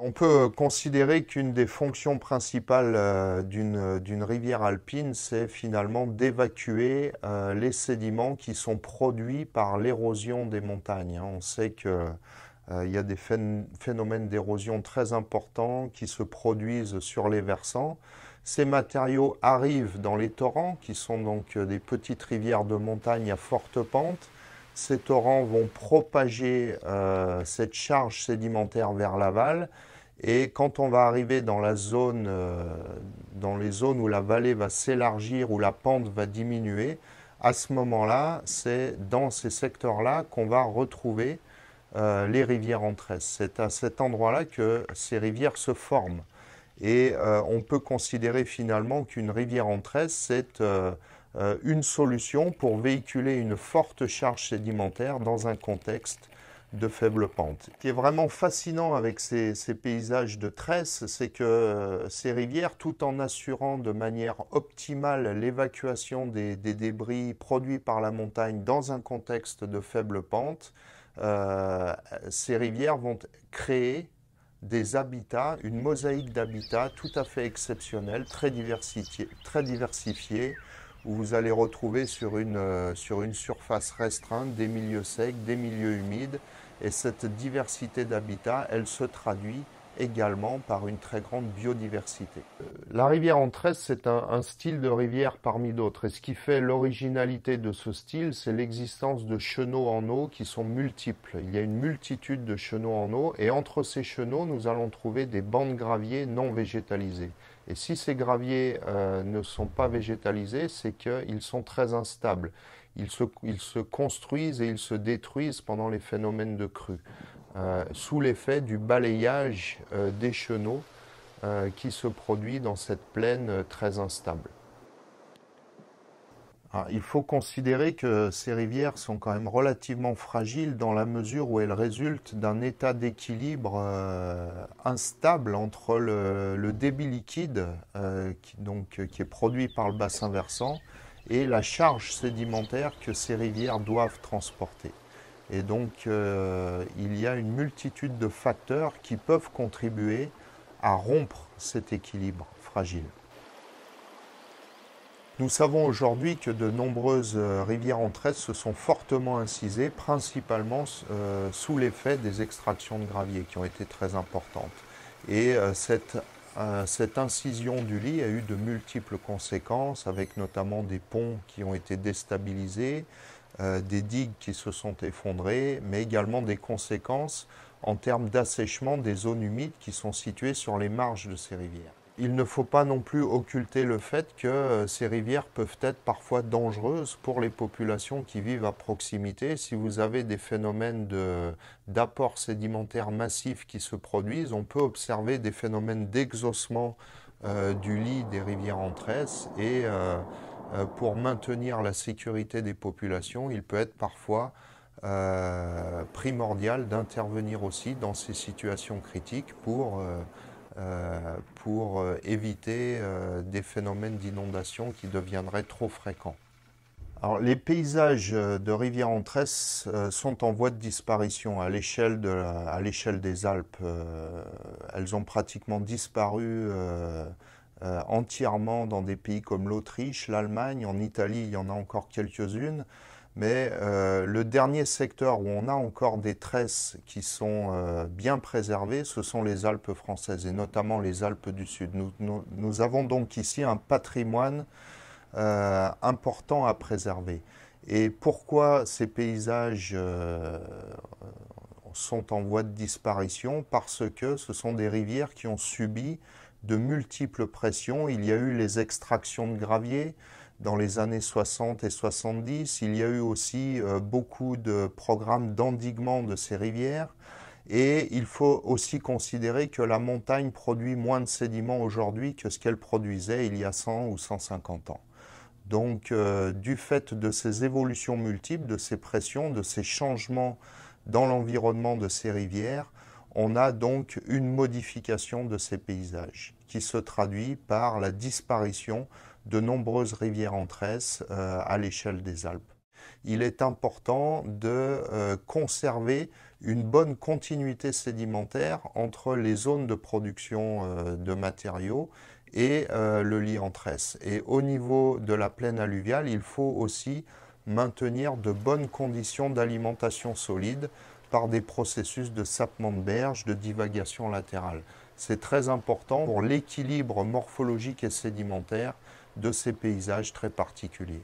On peut considérer qu'une des fonctions principales d'une rivière alpine, c'est finalement d'évacuer les sédiments qui sont produits par l'érosion des montagnes, hein. On sait que il y a des phénomènes d'érosion très importants qui se produisent sur les versants. Ces matériaux arrivent dans les torrents, qui sont donc des petites rivières de montagne à forte pente. Ces torrents vont propager cette charge sédimentaire vers l'aval. Et quand on va arriver dans dans les zones où la vallée va s'élargir, où la pente va diminuer, à ce moment-là, c'est dans ces secteurs-là qu'on va retrouver les rivières entre elles. C'est à cet endroit-là que ces rivières se forment. Et on peut considérer finalement qu'une rivière entre elles, c'est une solution pour véhiculer une forte charge sédimentaire dans un contexte de faible pente. Ce qui est vraiment fascinant avec ces paysages de tresse, c'est que ces rivières, tout en assurant de manière optimale l'évacuation des débris produits par la montagne dans un contexte de faible pente, ces rivières vont créer des habitats, une mosaïque d'habitats tout à fait exceptionnelle, très diversifiée, où vous allez retrouver sur une surface restreinte des milieux secs, des milieux humides, et cette diversité d'habitats, elle se traduit également par une très grande biodiversité. La rivière en tresse, c'est un style de rivière parmi d'autres. Et ce qui fait l'originalité de ce style, c'est l'existence de chenaux en eau qui sont multiples. Il y a une multitude de chenaux en eau, et entre ces chenaux, nous allons trouver des bancs de graviers non végétalisés. Et si ces graviers ne sont pas végétalisés, c'est qu'ils sont très instables. Ils se construisent et ils se détruisent pendant les phénomènes de crue, sous l'effet du balayage des chenaux qui se produit dans cette plaine très instable. Alors, il faut considérer que ces rivières sont quand même relativement fragiles dans la mesure où elles résultent d'un état d'équilibre instable entre le débit liquide qui est produit par le bassin versant et la charge sédimentaire que ces rivières doivent transporter. Et donc il y a une multitude de facteurs qui peuvent contribuer à rompre cet équilibre fragile. Nous savons aujourd'hui que de nombreuses rivières en tresse se sont fortement incisées, principalement sous l'effet des extractions de gravier qui ont été très importantes. Et cette incision du lit a eu de multiples conséquences, avec notamment des ponts qui ont été déstabilisés, des digues qui se sont effondrées, mais également des conséquences en termes d'assèchement des zones humides qui sont situées sur les marges de ces rivières. Il ne faut pas non plus occulter le fait que ces rivières peuvent être parfois dangereuses pour les populations qui vivent à proximité. Si vous avez des phénomènes d'apport sédimentaire massif qui se produisent, on peut observer des phénomènes d'exhaussement du lit des rivières en tresse et pour maintenir la sécurité des populations, il peut être parfois primordial d'intervenir aussi dans ces situations critiques pour éviter des phénomènes d'inondation qui deviendraient trop fréquents. Alors, les paysages de rivières en tresse sont en voie de disparition à l'échelle des Alpes. Elles ont pratiquement disparu entièrement dans des pays comme l'Autriche, l'Allemagne, en Italie, il y en a encore quelques-unes. Mais le dernier secteur où on a encore des tresses qui sont bien préservées, ce sont les Alpes françaises et notamment les Alpes du Sud. Nous avons donc ici un patrimoine important à préserver. Et pourquoi ces paysages sont en voie de disparition? Parce que ce sont des rivières qui ont subi de multiples pressions. Il y a eu les extractions de gravier dans les années 60 et 70. Il y a eu aussi beaucoup de programmes d'endiguement de ces rivières. Et il faut aussi considérer que la montagne produit moins de sédiments aujourd'hui que ce qu'elle produisait il y a 100 ou 150 ans. Donc, du fait de ces évolutions multiples, de ces pressions, de ces changements dans l'environnement de ces rivières, on a donc une modification de ces paysages qui se traduit par la disparition de nombreuses rivières en tresse à l'échelle des Alpes. Il est important de conserver une bonne continuité sédimentaire entre les zones de production de matériaux et le lit en tresse. Et au niveau de la plaine alluviale, il faut aussi maintenir de bonnes conditions d'alimentation solide par des processus de sapement de berge, de divagation latérale. C'est très important pour l'équilibre morphologique et sédimentaire de ces paysages très particuliers.